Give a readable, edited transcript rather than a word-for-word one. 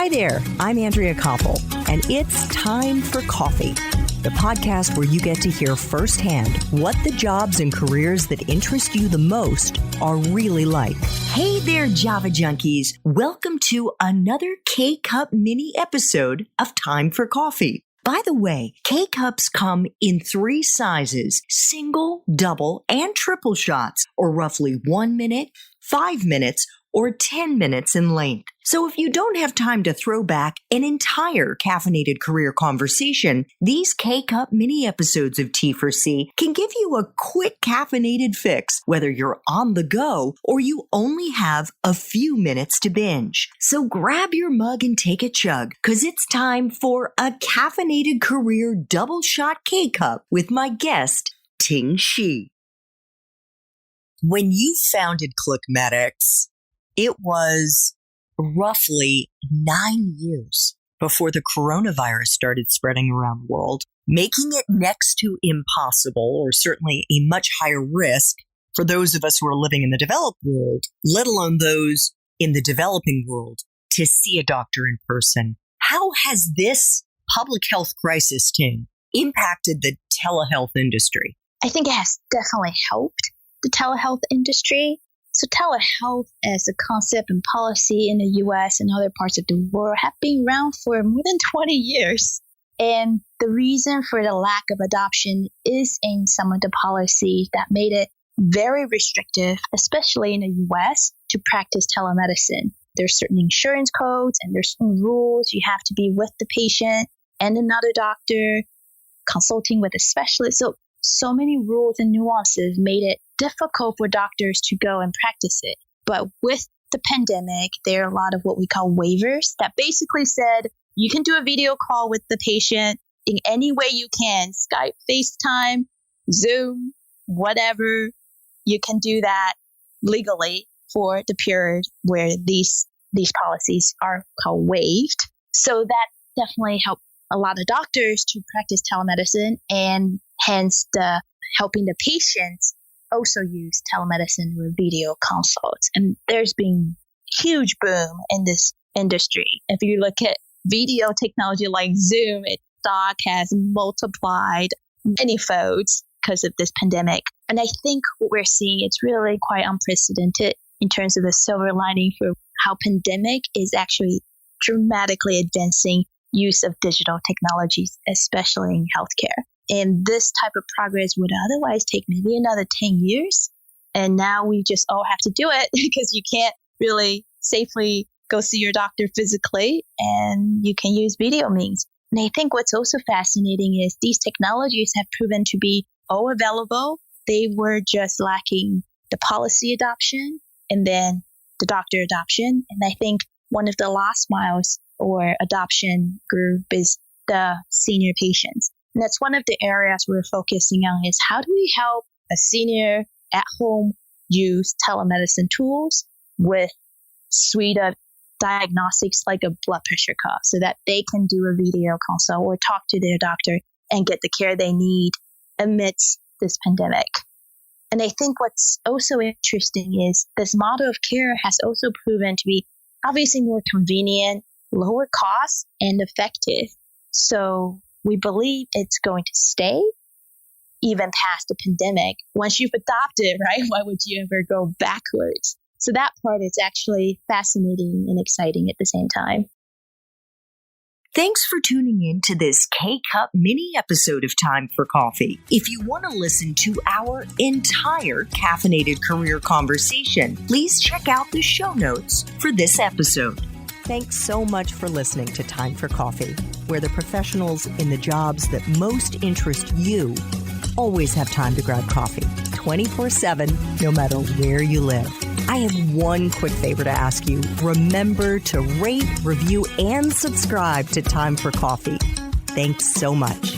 Hi there, I'm Andrea Koppel, and it's Time for Coffee, the podcast where you get to hear firsthand what the jobs and careers that interest you the most are really like. Hey there, Java junkies. Welcome to another K-Cup mini episode of Time for Coffee. By the way, K-Cups come in 3 sizes, single, double, and triple shots, or roughly 1 minute, 5 minutes, or 10 minutes in length. So if you don't have time to throw back an entire caffeinated career conversation, these K-Cup mini episodes of T4C can give you a quick caffeinated fix, whether you're on the go or you only have a few minutes to binge. So grab your mug and take a chug, because it's time for a caffeinated career DoubleShot K-Cup with my guest, Ting Shih. When you founded ClickMedix, it was roughly 9 years before the coronavirus started spreading around the world, making it next to impossible, or certainly a much higher risk for those of us who are living in the developed world, let alone those in the developing world, to see a doctor in person. How has this public health crisis, Ting, impacted the telehealth industry? I think it has definitely helped the telehealth industry. So telehealth as a concept and policy in the US and other parts of the world have been around for more than 20 years. And the reason for the lack of adoption is in some of the policies that made it very restrictive, especially in the US, to practice telemedicine. There's certain insurance codes and there's certain rules. You have to be with the patient and another doctor, consulting with a specialist. So many rules and nuances made it difficult for doctors to go and practice it. But with the pandemic, there are a lot of what we call waivers that basically said you can do a video call with the patient in any way you can, Skype, FaceTime, Zoom, whatever. You can do that legally for the period where these policies are called waived. So that definitely helped a lot of doctors to practice telemedicine, and hence the helping the patients also use telemedicine or video consults. And there's been huge boom in this industry. If you look at video technology like Zoom, its stock has multiplied many folds because of this pandemic. And I think what we're seeing, it's really quite unprecedented in terms of the silver lining for how pandemic is actually dramatically advancing use of digital technologies, especially in healthcare. And this type of progress would otherwise take maybe another 10 years. And now we just all have to do it because you can't really safely go see your doctor physically, and you can use video means. And I think what's also fascinating is these technologies have proven to be all available. They were just lacking the policy adoption and then the doctor adoption. And I think one of the last miles or adoption group is the senior patients. And that's one of the areas we're focusing on is how do we help a senior at home use telemedicine tools with suite of diagnostics like a blood pressure cuff so that they can do a video consult or talk to their doctor and get the care they need amidst this pandemic. And I think what's also interesting is this model of care has also proven to be obviously more convenient, lower cost, and effective. So we believe it's going to stay even past the pandemic. Once you've adopted, right, why would you ever go backwards? So that part is actually fascinating and exciting at the same time. Thanks for tuning in to this K-Cup mini episode of Time for Coffee. If you want to listen to our entire caffeinated career conversation, please check out the show notes for this episode. Thanks so much for listening to Time for Coffee, where the professionals in the jobs that most interest you always have time to grab coffee 24/7, no matter where you live. I have one quick favor to ask you. Remember to rate, review, and subscribe to Time for Coffee. Thanks so much.